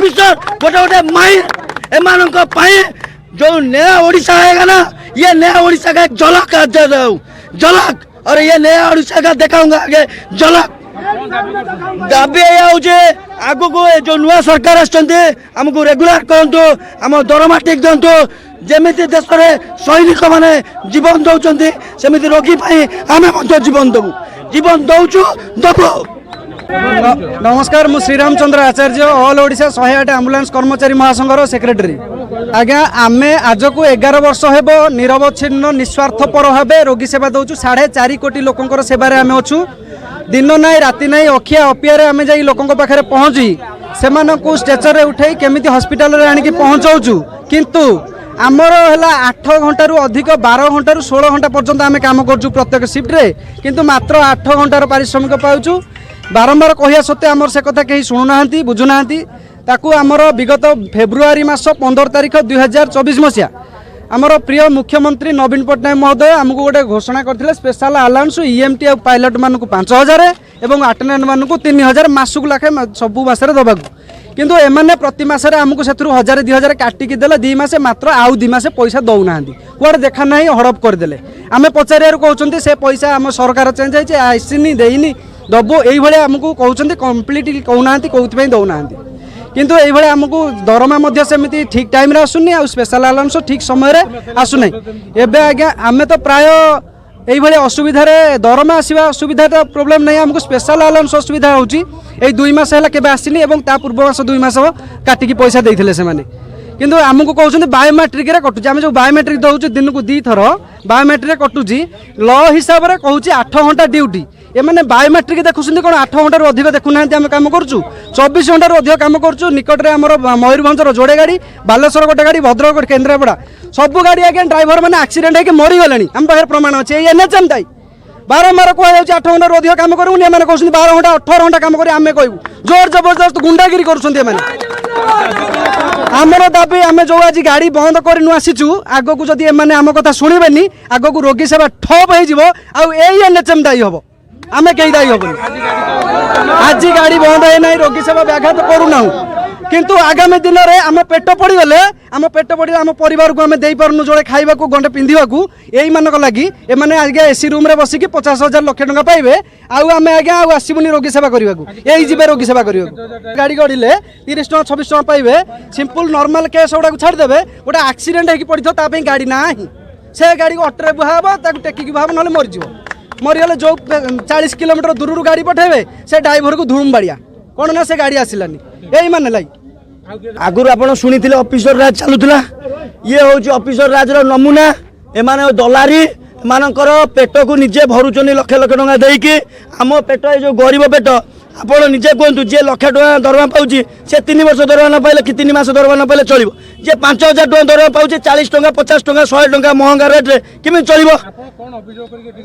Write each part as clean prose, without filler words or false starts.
Officer गोटे गोटे माइर एमान जो नया ओडिशा आएगा ना, ये नया ओडिशा का एक झलक दे दो, झलक। और ये नया ओडिशा का दिखाऊंगा आगे झलक। दाबी आगु को जो नुआ सरकार आमको रेगुलर करंतु, आम दरमा ठीक दिंतु, जमीती देश में सैनिक मैंने जीवन दौरान सेमती रोगी आम जीवन देवु, जीवन दौचु दबु। नमस्कार, मु श्रीरामचंद्र आचार्य ऑल ओडिशा 108 एम्बुलेंस कर्मचारी महासंघर सेक्रेटरी। आज्ञा आमे आज को 11 वर्ष हेब निरवच्छिन्न निस्वार्थपर भाव रोगी सेवा दौचु। 4.5 कोटी लोकंकर सेवारे आमे अछु। दिन नाई राति नाई अखिया अपियारे आमे जाई लोकंक पाखरे पहुँची सेमानकु स्ट्रेचर रे उठाई केमिति हॉस्पिटल रे आनिकी पहुँचाउछु। किंतु आमर है 8 घंटा रु अधिक 12 घंटा रु 16 घंटा पर्यंत आमे काम करछु प्रत्येक शिफ्ट रे, किंतु मात्र 8 घंटार पारिश्रमिक पाउछु। बारंबार कहया सत्ते आमर से कथा कहीं शुणुना बुझुना ताकू आमर विगत फेब्रुआरी मास 15 तारिख 2024 मसीहा आमर प्रिय मुख्यमंत्री नवीन पट्टनायक महोदय आमको गोटे घोषणा करथिले स्पेशल अलाउंस ईएमटी और पायलट मानक 5000 एवं अटेंडेंट मानक 3000 मासक लाखे सबु मासरे दबाकू। किंतु एमाने प्रति मासरे आमको सेथुरु 1000-2000 काटिकी देले 2 मासे मात्र आउ 2 मासे पैसा दौना कुआडे देखा नहीं हड़प करदेले। आमे पचारियार कहउचंती से पैसा आम सरकार चेंज होइचे आइसिनी देइनी दबो एई भले आमको कहउचंती कंप्लीटली कहउनांती कोउथि पई दौनांती। किंतु एई भले आमको दरमा मध्य सेमिति ठीक टाइम रे आसुनी आ स्पेशल अलाउंस ठीक समय रे आसुनै। एबे आज्ञा आमे तो प्राय एई भले असुविधा रे दरमा आसीबा असुविधा तो प्रॉब्लम नहीं, आमको स्पेशल अलाउंस असुविधा होउची। एई 2 मास हैला केबे आसीनी एवं ता पूर्व मास 2 मास काटिकी पैसा देइथिले से माने। किंतु आमको कहउचंती बायोमेट्रिक रे कटुची। आमे जो बायोमेट्रिक दउची दिन को 2 थर बायोमेट्रिक रे कटुची। लॉ हिसाब रे कहउची 8 घंटा ड्यूटी, एमाने बायोमेट्रिक देखुछंती कोन 8 घंटा रु अधिक देखुनांती। आमे काम करछु 24 घंटा रु अधिक काम करछु। निकट रे हमर मयूरभंजर जोड़े गाड़ी, बालेश्वर गोटे गाड़ी, भद्रक गोटे, केन्द्रापड़ा सब गाड़ी आगे ड्राइवर मैंने एक्सीडेंट होकर मरी गले। आम पाखे प्रमाण अच्छे एनएचएम दाई बारंबार कह 8 घंटा रु अधिक काम करूँ। एमाने कहउछंती 12 घंटा 18 घंटा काम करी आमे कहबू जोर जबरदस्त गुंडागिरी करूछंती एमाने। आमर दाबी आमे जो आज गाड़ी बंद कर आसीचु आग को जदि एमाने आम कथा शुणिबेनी आग को रोगी सेवा ठप हो एनएचएम दायी हम आमे कहीं दायी हेबुनी। आज गाड़ी बंद है ना रोगी सेवा व्याघात करूना, किंतु आगामी दिन में आम पेट पड़गले आम पेट पड़े आम परिवार को आम दे पार्नु जोड़े खाइबा को गंटे पिंधिबा को एई मानक लगी एमाने आज्ञा एसी रूम रे बसिकी 50,000 लाख टंका पाइबे। आउ आम आज्ञा आउ आसीबुनी रोगी सेवा करबा को एई जिबे रोगी सेवा करबा। गाड़ी गड़िले 30 टका 26 टका पाइबे। सिंपल नॉर्मल केस गुडा को छाड़ देबे। गोटे एक्सीडेंट होकी पड़िथो ता पे गाड़ी नाही, से गाड़ी को ऑटो रे बुहाबो ताकू टेकी बुहाबो नले मर जिवो। मरीगले जो 40 किलोमीटर दूर गाड़ी पठेबे से ड्राइवर को धूम बाड़िया कौन ना से गाड़ी आसिलानी यही मान लाई। आगुर आपण शुणिथिले ऑफिसर राज चलुला, ये होची ऑफिसर राज रो नमूना। एमाने दलारी एमानकर पेट को निजे भरुचनी लक्ष लक्ष टका देकी। आम पेट जो गरीब पेट आपण निजे कहतु जे लक्ष टका दरमा पाउची से 3 वर्ष दरमा न पाइले कि 3 मास दरमा न पाइले चलिबो। जे 5,000 टका दरमा पाउची 40 टका 50 टका 100 टका महंगा रेट रे किमि चलिबो।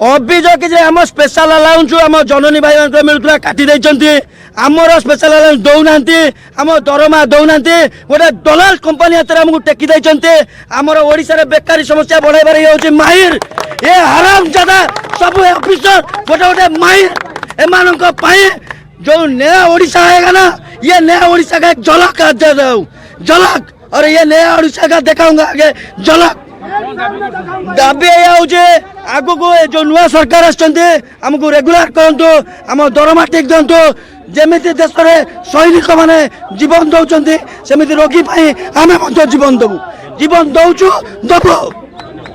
अभियोग कि आम स्पेशल अलाउंस आम जननी भाई मान मिलूला काटी देइचंती, आमर स्पेशल अलाउंस दौनांती, आम दरमा दौनांती। गोटे दलाल कंपनी हाथ में आमको टेकी देइचंती। आमर ओडिशा रे बेकारी समस्या बढ़ाइबार ये होची माहिर ए हरामजादा सब ऑफिसर गोटे गोटे माहिर एमानक पाई जो नया ओडिशा आएगा ना, ये नया ओडिशा का एक झलक दे दो, झलक। और ये नया ओडिशा का दिखाऊंगा आगे झलक। दाबी आगु को जो नुआ सरकार आमको रेगुलर करंतु, आम दरमा ठीक दिंतु, जमीती देश में सैनिक मैंने जीवन दौरान सेमती रोगी आम जीवन देवु, जीवन दौचु दबु।